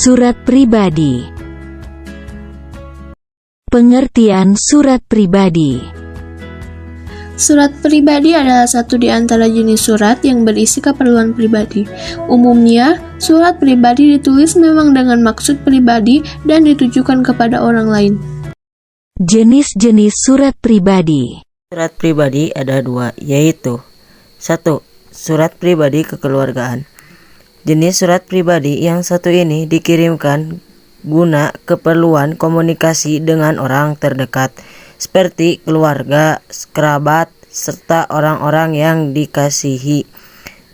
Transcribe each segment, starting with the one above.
Surat pribadi. Pengertian surat pribadi. Surat pribadi adalah satu di antara jenis surat yang berisi keperluan pribadi. Umumnya, surat pribadi ditulis memang dengan maksud pribadi dan ditujukan kepada orang lain. Jenis-jenis surat pribadi. Surat pribadi ada dua, yaitu 1. Surat pribadi kekeluargaan. Jenis surat pribadi yang satu ini dikirimkan guna keperluan komunikasi dengan orang terdekat, seperti keluarga, kerabat, serta orang-orang yang dikasihi.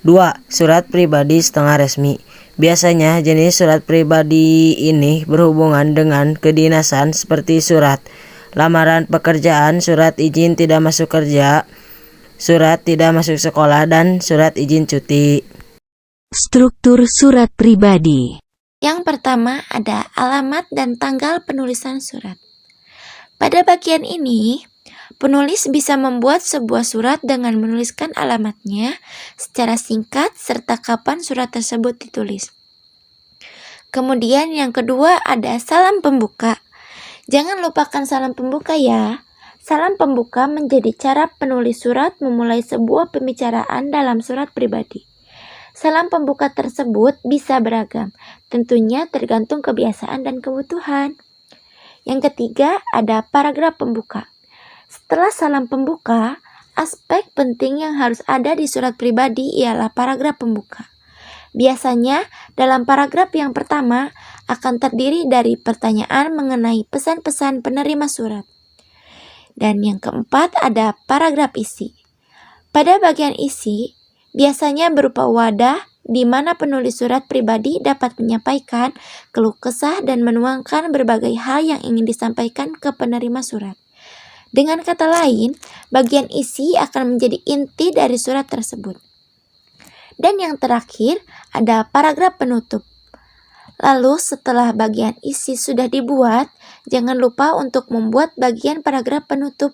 2. Surat pribadi setengah resmi. Biasanya jenis surat pribadi ini berhubungan dengan kedinasan seperti surat lamaran pekerjaan, surat izin tidak masuk kerja, surat tidak masuk sekolah, dan surat izin cuti. Struktur surat pribadi. Yang pertama ada alamat dan tanggal penulisan surat. Pada bagian ini, penulis bisa membuat sebuah surat dengan menuliskan alamatnya secara singkat serta kapan surat tersebut ditulis. Kemudian yang kedua ada salam pembuka. Jangan lupakan salam pembuka ya. Salam pembuka menjadi cara penulis surat memulai sebuah pembicaraan dalam surat pribadi. Salam pembuka tersebut bisa beragam, tentunya tergantung kebiasaan dan kebutuhan. Yang ketiga ada paragraf pembuka. Setelah salam pembuka, aspek penting yang harus ada di surat pribadi ialah paragraf pembuka. Biasanya dalam paragraf yang pertama akan terdiri dari pertanyaan mengenai pesan-pesan penerima surat. Dan yang keempat ada paragraf isi. Pada bagian isi, biasanya berupa wadah di mana penulis surat pribadi dapat menyampaikan keluh kesah dan menuangkan berbagai hal yang ingin disampaikan ke penerima surat. Dengan kata lain, bagian isi akan menjadi inti dari surat tersebut. Dan yang terakhir ada paragraf penutup. Lalu setelah bagian isi sudah dibuat, jangan lupa untuk membuat bagian paragraf penutup.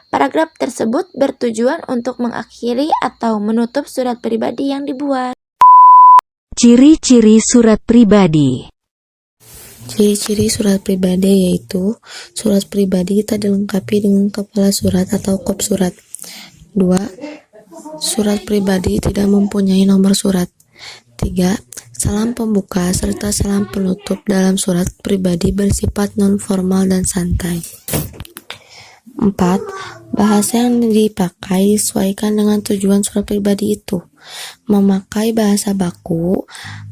Paragraf tersebut bertujuan untuk mengakhiri atau menutup surat pribadi yang dibuat. Ciri-ciri surat pribadi. Ciri-ciri surat pribadi yaitu surat pribadi tak dilengkapi dengan kepala surat atau kop surat. 2. Surat pribadi tidak mempunyai nomor surat. 3. Salam pembuka serta salam penutup dalam surat pribadi bersifat non-formal dan santai. 4. Bahasa yang dipakai disesuaikan dengan tujuan surat pribadi itu. Memakai bahasa baku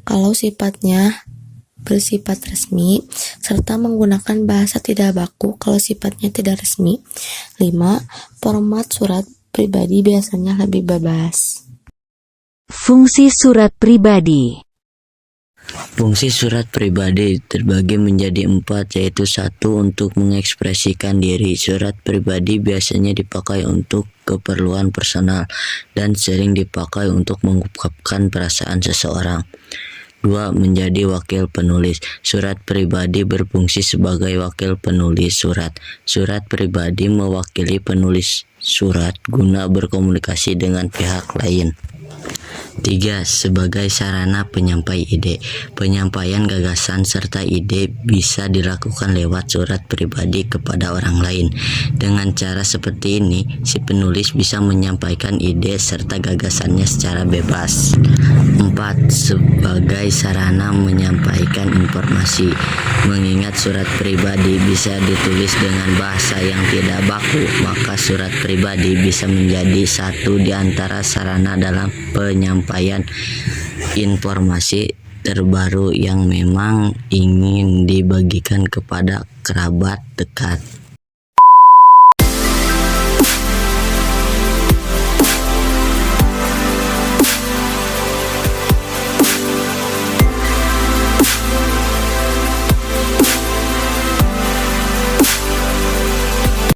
kalau sifatnya bersifat resmi, serta menggunakan bahasa tidak baku kalau sifatnya tidak resmi. 5. Format surat pribadi biasanya lebih bebas. Fungsi surat pribadi. Fungsi surat pribadi terbagi menjadi 4, yaitu 1. Untuk mengekspresikan diri. Surat pribadi biasanya dipakai untuk keperluan personal dan sering dipakai untuk mengungkapkan perasaan seseorang. 2. Menjadi wakil penulis. Surat pribadi berfungsi sebagai wakil penulis surat. Surat pribadi mewakili penulis surat guna berkomunikasi dengan pihak lain. 3. Sebagai sarana penyampai ide. Penyampaian gagasan serta ide bisa dilakukan lewat surat pribadi kepada orang lain. Dengan cara seperti ini, si penulis bisa menyampaikan ide serta gagasannya secara bebas. 4. Sebagai sarana menyampaikan informasi. Mengingat surat pribadi bisa ditulis dengan bahasa yang tidak baku, maka surat pribadi bisa menjadi satu di antara sarana dalam penyampaian informasi terbaru yang memang ingin dibagikan kepada kerabat dekat.